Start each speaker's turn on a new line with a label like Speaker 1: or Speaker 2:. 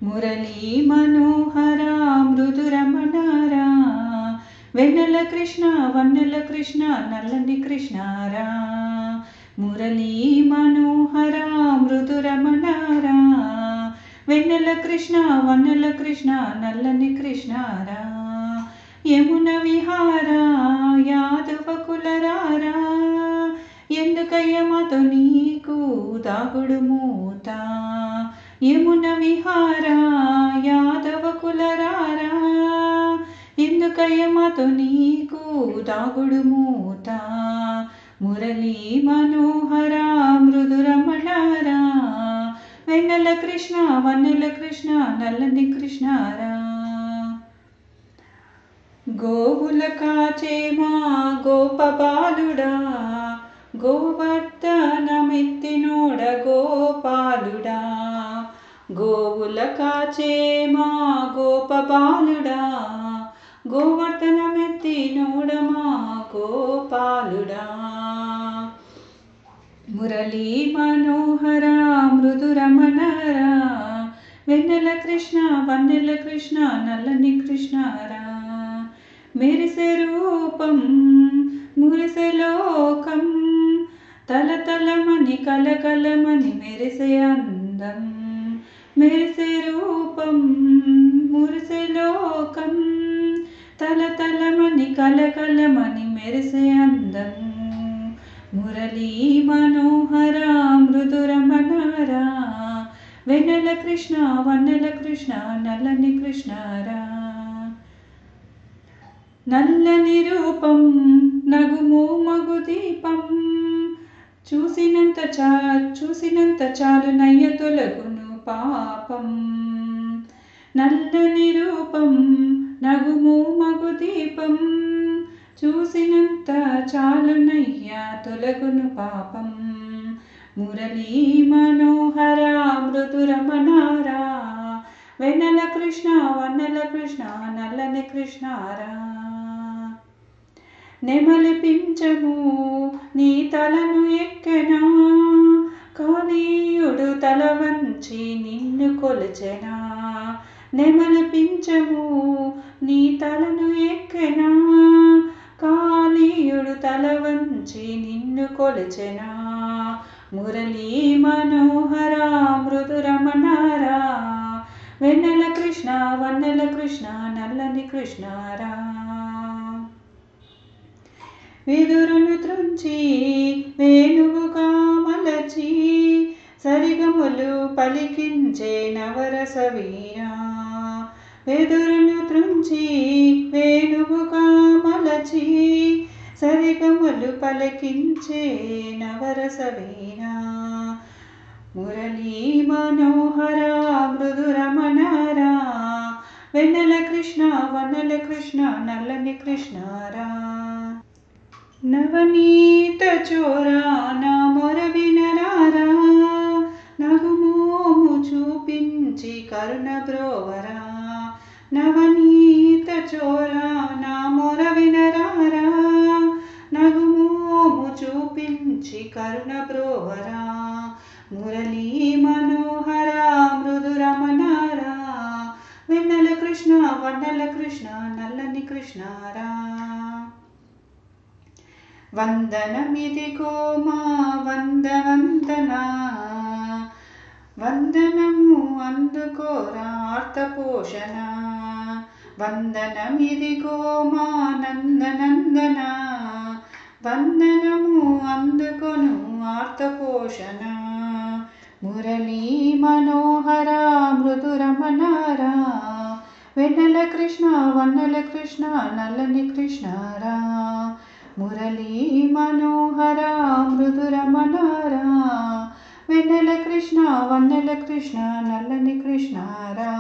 Speaker 1: మురళీ మనోహరా మృదురమణారా వెన్నెల కృష్ణ వన్నెల కృష్ణ నల్లని కృష్ణారా మురళీ మనోహరా మృదురమణారా వెన్నెల కృష్ణ వన్నెల కృష్ణ నల్లని కృష్ణారా యమున విహారా యాదవ కులరారా ఎందుకయ్య మాతో నీకు దాగుడు మూత యమున విహారా యాదవ కులరారా ఎందుకయ్య మాతో నీకు దాగుడు మూత మురళీ మనోహరా మృదురమణారా వెన్నెల కృష్ణ వన్నెల కృష్ణ నల్లని కృష్ణారా గోవుల కాచే మా గోపబాలుడా గోవర్ధనమెత్తినోడ గోపాలుడా గోవుల కాచే మా గోపబాలుడా గోవర్ధనమెత్తినోడ మా గోపాలుడా మురళీ మనోహరా మృదురమణారా వెన్నెల కృష్ణ వన్నెల కృష్ణ నల్లని కృష్ణారా మెరిసే రూపం మురిసే లోకం తలతలమని కలకలమని మెరిసే అందం మెరిసే రూపం మురిసే లోకం తలతలమని కలకలమని మెరిసే అందం మురళీ మనోహరా మృదురమణారా వెన్నెల కృష్ణ వన్నెల కృష్ణ నల్లని కృష్ణారా నల్లని రూపం నగుమో మగు దీపం చూసినంత చాలు నయ్య తొలగును పాపం నల్లని రూపం నగుమో మగు దీపం చూసినంత చాలు నయ్య తొలగును పాపం మురళీ మనోహరా మృదురమణారా వెన్నెల కృష్ణ వన్నెల కృష్ణ నల్లని కృష్ణారా నెమలిపించము నీ తలను ఎక్కెనా కాళీయుడు తల వంచి నిన్ను కొలిచెనా నెమలిపించము నీ తలను ఎక్కెనా కాళీయుడు తల వంచి నిన్ను కొలిచెనా మురళీ మనోహరా మృదురమణారా వెన్నెల కృష్ణ వన్నెల కృష్ణ నల్లని కృష్ణారా విదురును త్రుంచి వేణువుగా మలచి సరిగములు పలికించే నవరస వీరా వెదురును త్రుంచి వేణువుగా మలచి సరిగములు పలికించే నవరస వీరా మురళీ మనోహరా మృదురమణారా వెన్నెల కృష్ణ వన్నెల కృష్ణ నల్లని కృష్ణారా నవనీత చోరా నా మొర వినరారా నగుమోము చూపించి కరుణ బ్రోవరా నవనీత చోరా నా మొర వినరారా నగుమోము చూపించి కరుణ బ్రోవరా మురళీ మనోహరా మృదురమణారా వెన్నెల కృష్ణ వన్నెల కృష్ణ నల్లని కృష్ణారా వందనమిదిగో మా వందనా వందనము అందుకోరా ఆర్తపోషణ వందనమిదిగో మా నందనందన వందనము అందుకొను ఆర్తపోషణ మురళీ మనోహరా మృదురమణారా వెన్నెల కృష్ణ వన్నెల కృష్ణ నల్లని కృష్ణారా మురళీ మనోహరా మృదురమణారా వెన్నెల కృష్ణ వన్నెల కృష్ణ నల్లని కృష్ణారా